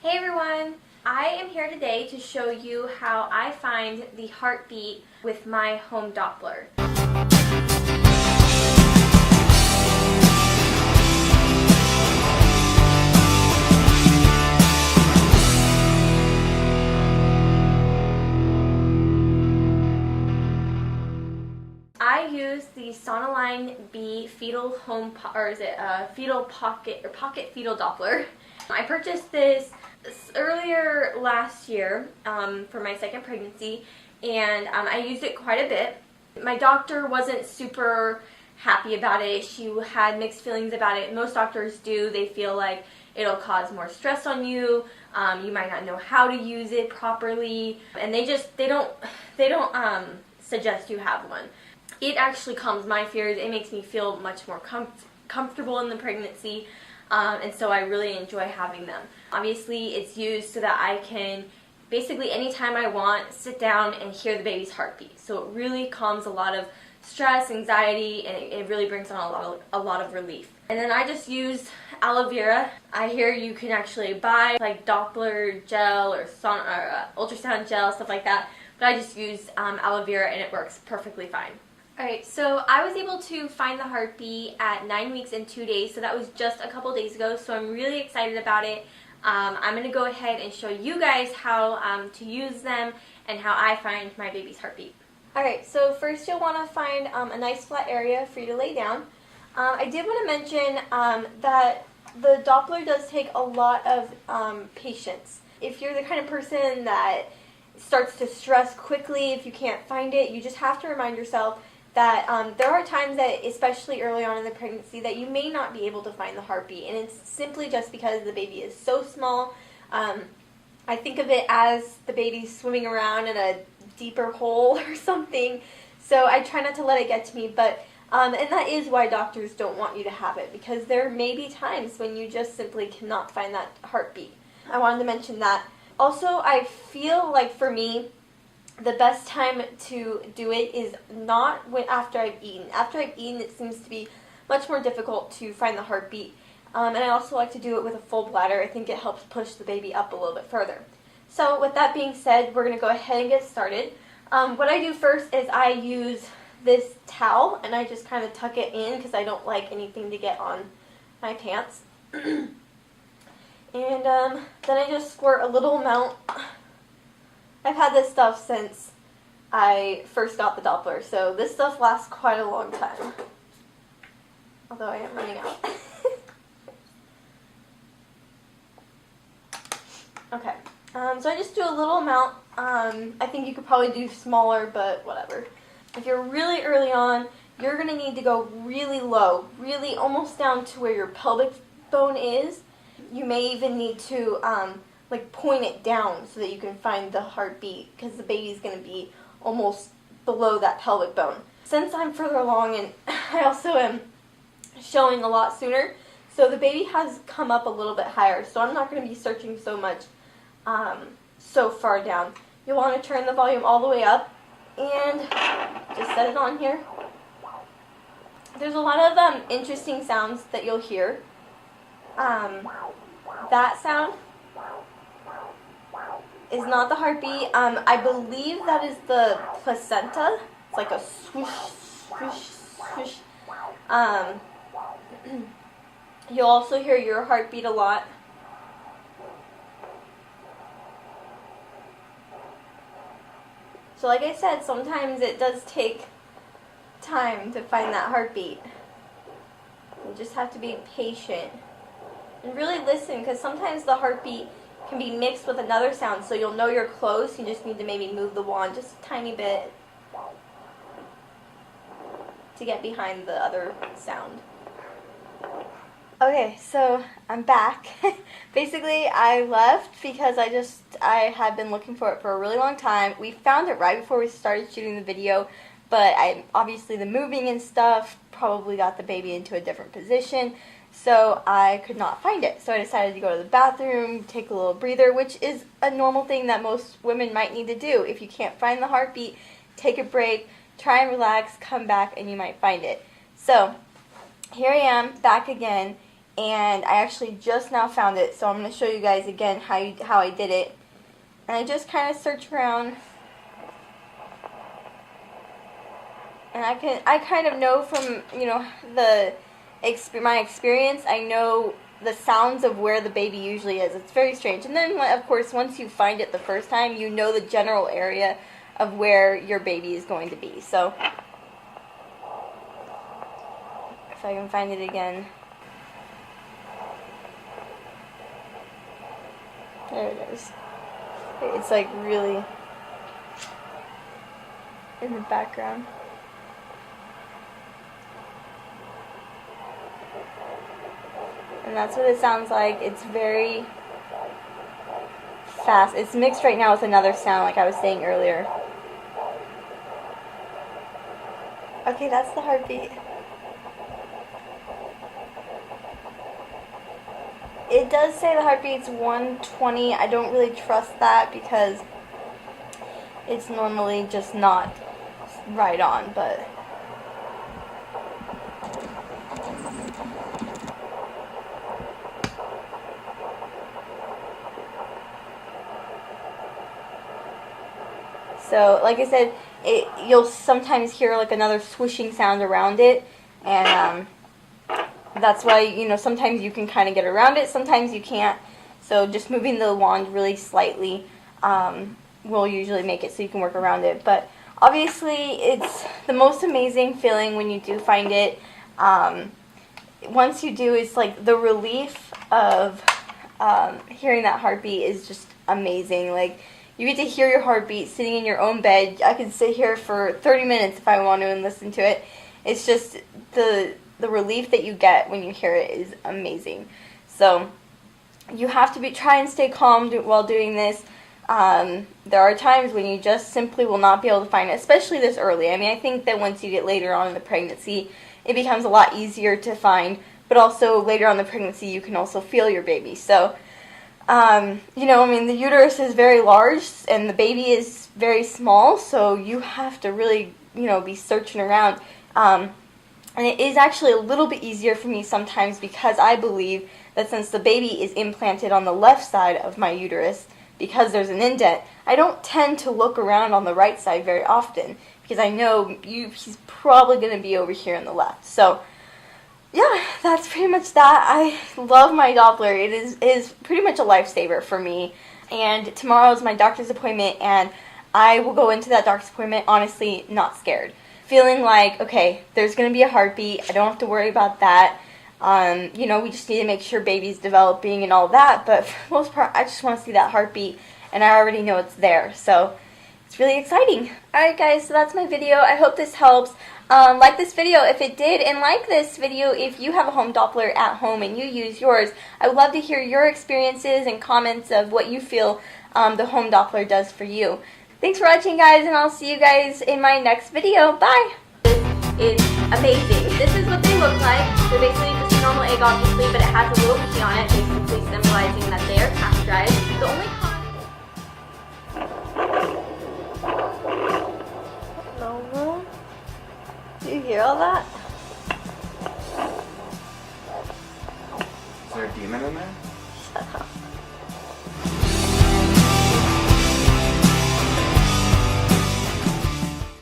Hey everyone! I am here today to show you how I find the heartbeat with my home Doppler. I use the Sonoline B Fetal Fetal Pocket Fetal Doppler. I purchased this earlier last year for my second pregnancy, and I used it quite a bit. My doctor wasn't super happy about it. She had mixed feelings about it. Most doctors do. They feel like it'll cause more stress on you. You might not know how to use it properly, and they don't suggest you have one. It actually calms my fears. It makes me feel much more comfortable in the pregnancy, and so I really enjoy having them. Obviously, it's used so that I can basically anytime I want sit down and hear the baby's heartbeat. So it really calms a lot of stress, anxiety, and it really brings on a lot of relief. And then I just use aloe vera. I hear you can actually buy like Doppler gel or ultrasound gel, stuff like that. But I just use aloe vera and it works perfectly fine. Alright, so I was able to find the heartbeat at 9 weeks and 2 days, so that was just a couple days ago, so I'm really excited about it. I'm going to go ahead and show you guys how to use them and how I find my baby's heartbeat. Alright, so first you'll want to find a nice flat area for you to lay down. I did want to mention that the Doppler does take a lot of patience. If you're the kind of person that starts to stress quickly if you can't find it, you just have to remind yourself that there are times that, especially early on in the pregnancy, that you may not be able to find the heartbeat, and it's simply just because the baby is so small. I think of it as the baby's swimming around in a deeper hole or something, so I try not to let it get to me, but and that is why doctors don't want you to have it, because there may be times when you just simply cannot find that heartbeat. I wanted to mention that. Also, I feel like for me, the best time to do it is not after I've eaten. After I've eaten, it seems to be much more difficult to find the heartbeat. And I also like to do it with a full bladder. I think it helps push the baby up a little bit further. So with that being said, we're going to go ahead and get started. What I do first is I use this towel, and I just kind of tuck it in because I don't like anything to get on my pants. And then I just squirt a little amount. I've had this stuff since I first got the Doppler, so this stuff lasts quite a long time. Although I am running out. Okay, so I just do a little amount. I think you could probably do smaller, but whatever. If you're really early on, you're going to need to go really low, really almost down to where your pelvic bone is. You may even need to like point it down so that you can find the heartbeat, because the baby's going to be almost below that pelvic bone. Since I'm further along and I also am showing a lot sooner, so the baby has come up a little bit higher, so I'm not going to be searching so much so far down. You'll want to turn the volume all the way up and just set it on here. There's a lot of interesting sounds that you'll hear. That sound is not the heartbeat. I believe that is the placenta. It's like a swoosh, swoosh, swoosh. You'll also hear your heartbeat a lot. So like I said, sometimes it does take time to find that heartbeat. You just have to be patient and really listen, because sometimes the heartbeat can be mixed with another sound, so you'll know you're close. You just need to maybe move the wand just a tiny bit to get behind the other sound. Okay, so I'm back. Basically, I left because I had been looking for it for a really long time. We found it right before we started shooting the video, but obviously the moving and stuff probably got the baby into a different position. So I could not find it. So I decided to go to the bathroom, take a little breather, which is a normal thing that most women might need to do. If you can't find the heartbeat, take a break, try and relax, come back, and you might find it. So here I am, back again, and I actually just now found it, so I'm going to show you guys again how I did it. And I just kind of search around, and I kind of know from, you know, my experience, I know the sounds of where the baby usually is. It's very strange. And then, of course, once you find it the first time, you know the general area of where your baby is going to be. So, if I can find it again. There it is. It's like really in the background. And that's what it sounds like. It's very fast. It's mixed right now with another sound, like I was saying earlier. Okay, that's the heartbeat. It does say the heartbeat's 120. I don't really trust that because it's normally just not right on, but so, like I said, you'll sometimes hear like another swishing sound around it, and that's why, you know, sometimes you can kind of get around it, sometimes you can't. So just moving the wand really slightly will usually make it so you can work around it. But obviously, it's the most amazing feeling when you do find it. Once you do, it's like the relief of hearing that heartbeat is just amazing. Like, you get to hear your heartbeat sitting in your own bed. I could sit here for 30 minutes if I want to and listen to it. It's just the relief that you get when you hear it is amazing. So you have to try and stay calm while doing this. There are times when you just simply will not be able to find it, especially this early. I mean, I think that once you get later on in the pregnancy, it becomes a lot easier to find, but also later on in the pregnancy, you can also feel your baby. So, you know, I mean, the uterus is very large and the baby is very small, so you have to really, you know, be searching around. And it is actually a little bit easier for me sometimes because I believe that since the baby is implanted on the left side of my uterus, because there's an indent, I don't tend to look around on the right side very often because I know he's probably going to be over here on the left. So, yeah, that's pretty much that. I love my Doppler. It is pretty much a lifesaver for me. And tomorrow is my doctor's appointment, and I will go into that doctor's appointment honestly not scared. Feeling like, okay, there's going to be a heartbeat. I don't have to worry about that. You know, we just need to make sure baby's developing and all that. But for the most part, I just want to see that heartbeat, and I already know it's there. So it's really exciting. Alright guys, so that's my video. I hope this helps. Like this video if it did, and like this video if you have a home Doppler at home and you use yours. I would love to hear your experiences and comments of what you feel the home Doppler does for you. Thanks for watching, guys, and I'll see you guys in my next video. Bye! This is amazing. This is what they look like. They're basically just a normal egg, obviously, but it has a little key on it, basically symbolizing that they are pasteurized. The only do you hear all that? Is there a demon in there? Shut up.